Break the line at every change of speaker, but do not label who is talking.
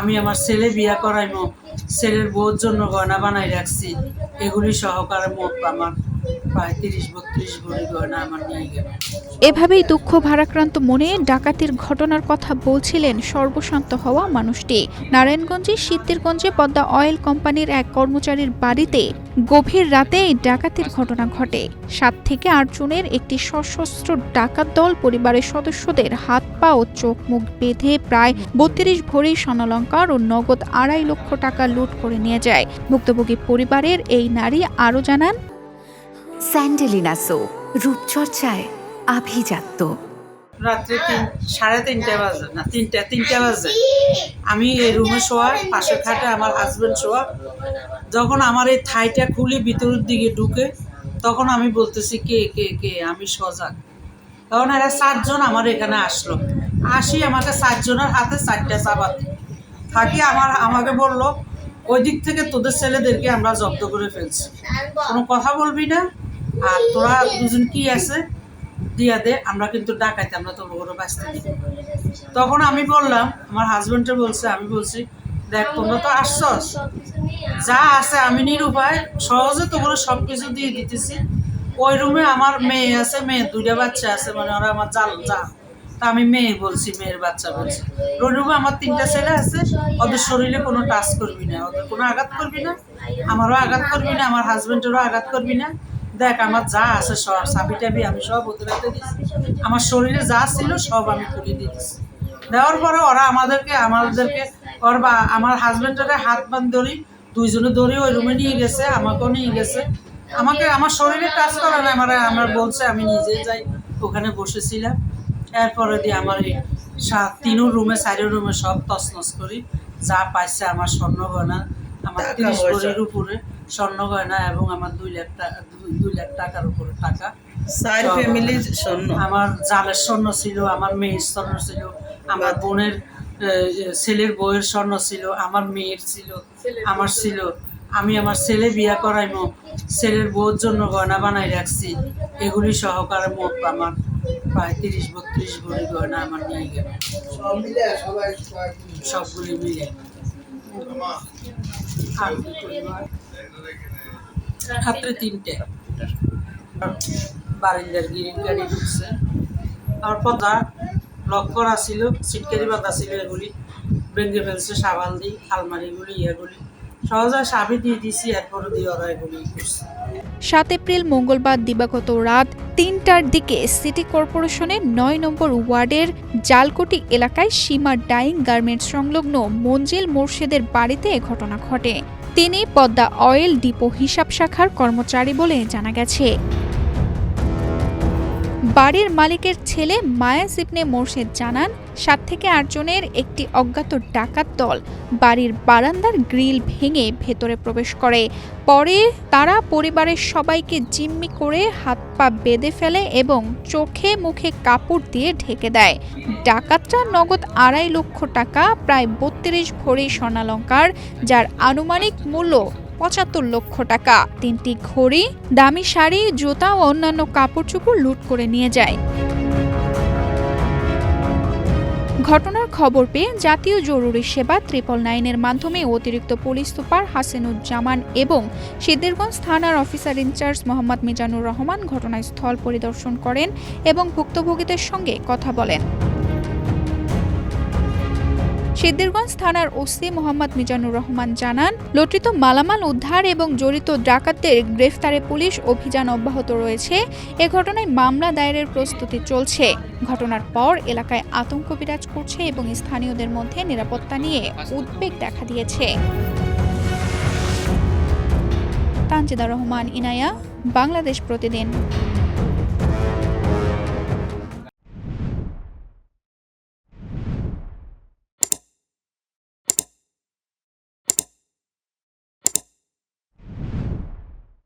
আমি আমার ছেলে বিয়া করাইমো, ছেলের বউর জন্য গয়না বানাই রাখছি, এগুলি সহকারে মোট আমার প্রায় ৩০-৩২ ভরি গয়না আমার নিয়ে গেল।
এভাবেই দুঃখ ভারাক্রান্ত মনে ডাকাতির ঘটনার কথা বলছিলেন সর্বশান্ত হওয়া মানুষটি। নারায়ণগঞ্জের সিদ্ধিরগঞ্জে পদ্মা অয়েল কোম্পানির এক কর্মচারীর বাড়িতে গভীর রাতে এই ডাকাতির ঘটনা ঘটে। ৭ থেকে ৮ জনের একটি সশস্ত্র ডাকাত দল পরিবারের সদস্যদের হাত পা ও চোখ মুখ বেঁধে প্রায় ৩২ ভরি স্বর্ণালংকার ও নগদ ২.৫ লক্ষ টাকা লুট করে নিয়ে যায়। ভুক্তভোগী পরিবারের এই নারী আরও জানান,
স্যান্ডেলিনা সো রূপচর্চায় আভিজাত্য।
রাত্রে ৩:৩০ বাজে, না ৩টা বাজে, আমি এই রুমে শোয়া, পাশের খাটে আমার হাজবেন্ড শোয়া। যখন আমার এই থাইটা খুলে ভিতরের দিকে ঢুকে, তখন আমি বলতেছি কে কে কে, আমি সজাগ। তখন এরা 7 জন আমার এখানে আসলো, আসি আমাকে 7 জনের হাতে 4টা চাপাতি থাকি। আমাকে বললো ওই দিক থেকে তোদের ছেলেদেরকে আমরা জব্দ করে ফেলছি, কোনো কথা বলবি না, আর তোরা দুজন কি আছে দিয়া দে, আমরা কিন্তু ডাকাইতে আমরা তোর বড় বাঁচতে দিই। তখন আমি বললাম, আমার হাজবেন্ডে বলছে, আমি বলছি দেখ তোমরা তো আসছস, যা আছে আমি নিরুপায় সহজে তোমরা সব কিছু দিয়ে দিতেছি। ওই রুমে আমার মেয়ে আছে, মেয়ের 2টা বাচ্চা আছে, মানে ওরা আমার জাল যা, তা আমি মেয়ে বলছি, মেয়ের বাচ্চা বলছি। ওই রুমে আমার 3টা ছেলে আছে, ওদের শরীরে কোনো টাচ করবি না, ওদের কোনো আঘাত করবি না, আমারও আঘাত করবি না, আমার হাজবেন্ডেরও আঘাত করবি না। দেখ আমার যা আছে সব চাবি টাবি আমি সব ওদের হাতে দিচ্ছি, আমার শরীরে যা ছিল সব আমি তুলে দিয়েছি। দেওয়ার পরে ওরা আমাদেরকে ওর বা আমার হাজবেন্ডের হাত বান ধরি, 2 জনে ধরে ওই রুমে নিয়ে গেছে, আমাকেও নিয়ে গেছে। আমাকে আমার শরীরে টাচ করে না, আমার বলছে, আমি নিজে যাই, ওখানে বসেছিলাম। এরপরে দিয়ে আমার এই 3 রুমে 4 রুমে সব তছনছ করি, যা পাইছে আমার স্বর্ণ গয়না, আমার 30 ভরির উপরে স্বর্ণ গয়না এবং আমার 2 লাখ টাকার উপরে টাকা। আমার জালের স্বর্ণ ছিল, আমার মেয়ের স্বর্ণ ছিল, আমার বোনের ছেলের বউয়ের স্বর্ণ ছিল, আমার মেয়ের ছিল, আমার ছিল। আমি আমার ছেলে বিয়া করাইমো, ছেলের বউর জন্য গয়না বানাই রাখছি, এগুলি সহকারে মোট আমার প্রায় 30-32 ভরি গয়না আমার নিয়ে গেল, সবগুলি মিলে। রাত্রে 3টে বারিন্দার গিরিল গাড়ি ঢুকছে, আর পদা লক করা ছিল, সিটকারি বাঁধা ছিল, এগুলি ভেঙে ফেলছে, সাবাল দিই আলমারিগুলি ইয়েগুলি সহজে সাবি দিয়ে দিছি, এরপরে দিয়ে ওরা এগুলি করছে।
৭ এপ্রিল মঙ্গলবার দিবাগত রাত ৩টার দিকে সিটি কর্পোরেশনের ৯ নম্বর ওয়ার্ডের জালকুটি এলাকায় সীমা ডাইং গার্মেন্টস সংলগ্ন মঞ্জিল মোর্শেদের বাড়িতে এ ঘটনা ঘটে। তিনি পদ্মা অয়েল ডিপো হিসাব শাখার কর্মচারী বলে জানা গেছে। বাড়ির মালিকের ছেলে মায়াজ ইবনে মোর্শেদ জানান, 7 থেকে 8 জনের একটি অজ্ঞাত ডাকাত দল বাড়ির বারান্দার গ্রিল ভেঙে ভেতরে প্রবেশ করে। পরে তারা পরিবারের সবাইকে জিম্মি করে হাত পা বেঁধে ফেলে এবং চোখে মুখে কাপড় দিয়ে ঢেকে দেয়। ডাকাতরা নগদ 2.5 লক্ষ টাকা, প্রায় 32 ভরি স্বর্ণালংকার, যার আনুমানিক মূল্য 75 লক্ষ টাকা, 3টি ঘড়ি, দামি শাড়ি, জুতা ও অন্যান্য কাপড় চোপড় লুট করে নিয়ে যায়। ঘটনার খবর পেয়ে জাতীয় জরুরি সেবা 999-এর মাধ্যমে অতিরিক্ত পুলিশ সুপার হাসিনুজ্জামান এবং সিদ্ধিরগঞ্জ থানার অফিসার ইনচার্জ মোহাম্মদ মিজানুর রহমান ঘটনাস্থল পরিদর্শন করেন এবং ভুক্তভোগীদের সঙ্গে কথা বলেন। সিদ্ধিরগঞ্জ থানার ওসি মোহাম্মদ মিজানুর রহমান জানান, লুঠিত মালামাল উদ্ধার এবং জড়িত ডাকাতদের গ্রেফতারে পুলিশ অভিযান অব্যাহত রয়েছে। এ ঘটনায় মামলা দায়েরের প্রস্তুতি চলছে। ঘটনার পর এলাকায় আতঙ্ক বিরাজ করছে এবং স্থানীয়দের মধ্যে নিরাপত্তা নিয়ে উদ্বেগ দেখা দিয়েছে। তানজিদা রহমান, ইনায়া, বাংলাদেশ প্রতিদিন।